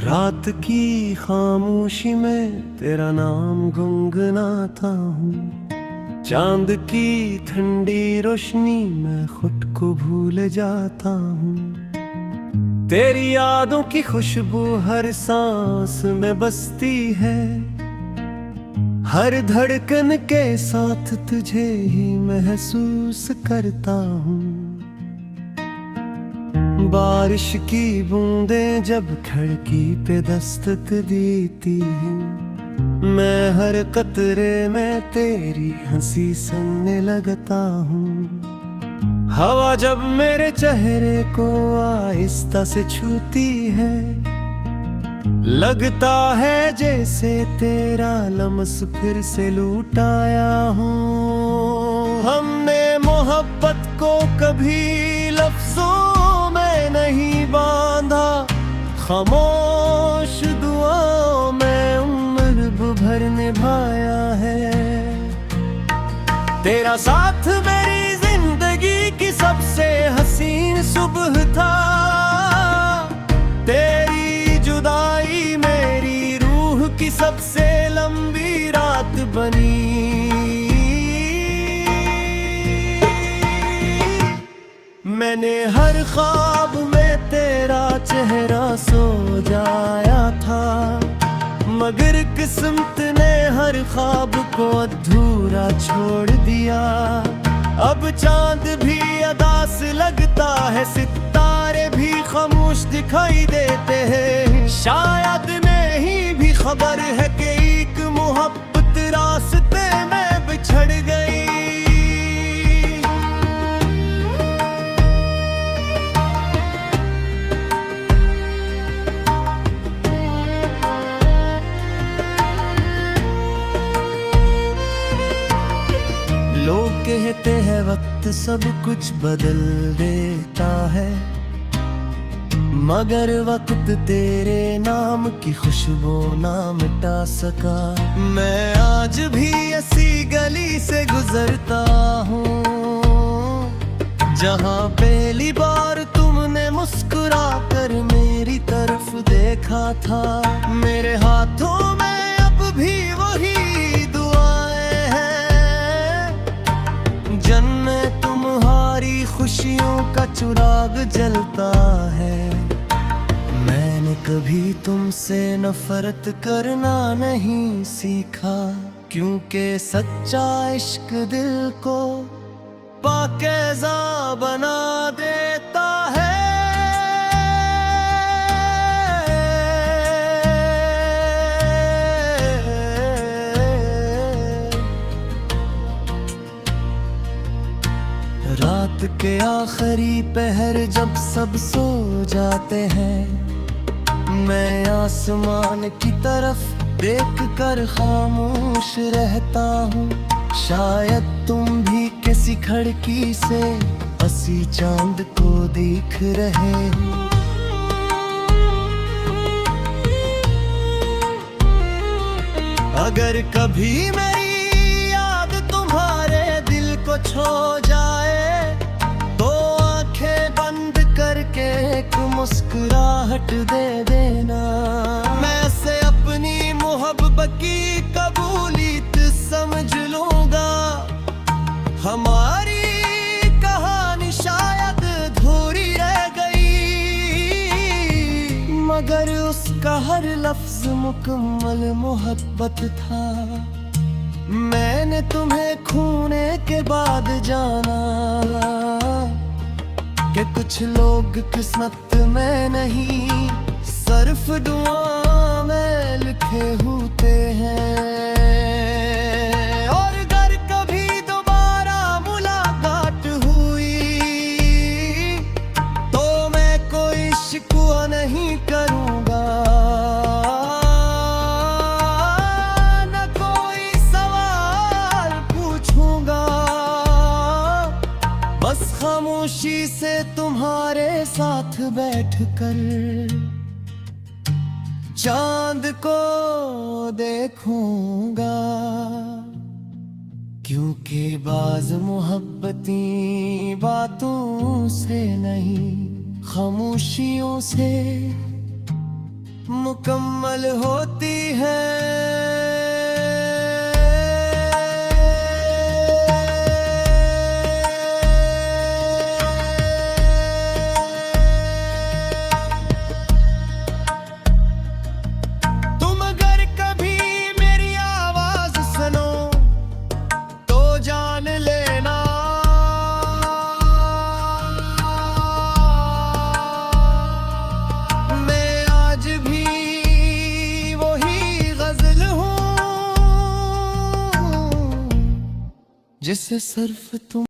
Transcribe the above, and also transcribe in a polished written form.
रात की खामोशी में तेरा नाम गुनगुनाता हूँ। चांद की ठंडी रोशनी में खुद को भूल जाता हूँ। तेरी यादों की खुशबू हर सांस में बसती है। हर धड़कन के साथ तुझे ही महसूस करता हूँ। बारिश की बूंदें जब खिड़की पे दस्तक देती हैं, मैं हर कतरे में तेरी हंसी सुनने लगता हूँ। हवा जब मेरे चेहरे को आहिस्ता से छूती है, लगता है जैसे तेरा लम्स फिर से लूटाया हूँ। हमने मोहब्बत को कभी लफ्जों में नहीं बांधा, खामोश दुआओं में उम्र भर निभाया है। तेरा साथ मेरी जिंदगी की सबसे हसीन सुबह था। तेरी जुदाई मेरी रूह की सबसे लंबी रात बनी। मैंने हर ख्वाब में तेरा चेहरा सो जाया था, मगर किस्मत ने हर ख्वाब को अधूरा छोड़ दिया। अब चांद भी अदास लगता है, सितारे भी खामोश दिखाई देते हैं। शायद नहीं भी खबर है कि एक मोहब्बत रास्ते में बिछड़ गई। लोग कहते हैं वक्त सब कुछ बदल देता है, मगर वक्त तेरे नाम की खुशबू ना मिटा सका। मैं आज भी ऐसी गली से गुजरता हूँ जहाँ पहली बार तुमने मुस्कुरा कर मेरी तरफ देखा था। मेरे हाथों में अब भी वही दुआएं हैं, जन्नत तुम्हारी खुशियों का चिराग जलता है। मैंने कभी तुमसे नफरत करना नहीं सीखा, क्योंकि सच्चा इश्क दिल को पाकीज़ा बना देता है। रात के आखिरी पहर जब सब सो जाते हैं, मैं आसमान की तरफ देख कर खामोश रहता हूँ। शायद तुम भी किसी खिड़की से हंसी चांद को देख रहे हो। अगर कभी मेरी याद तुम्हारे दिल को छू जाए, तो आंखें बंद करके एक मुस्कुराहट दे देना। मैं से अपनी मोहब्बत की कबूलियत समझ लूंगा। हमारी कहानी शायद अधूरी रह गई, मगर उसका हर लफ्ज मुकम्मल मोहब्बत था। मैंने तुम्हें खोने के बाद जाना कि कुछ लोग किस्मत में नहीं, सिर्फ दुआ में लिखे होते हैं। और अगर कभी दोबारा मुलाकात हुई, तो मैं कोई शिकवा नहीं करूँगा, न कोई सवाल पूछूंगा। बस खामोशी से तुम्हारे साथ बैठकर चांद को देखूंगा, क्योंकि बाज मोहब्बती बातों से नहीं, खामोशियों से मुकम्मल होती है। तुम अगर कभी मेरी आवाज सुनो तो जान लेना मैं आज भी वही गजल हूँ जिसे सिर्फ तुम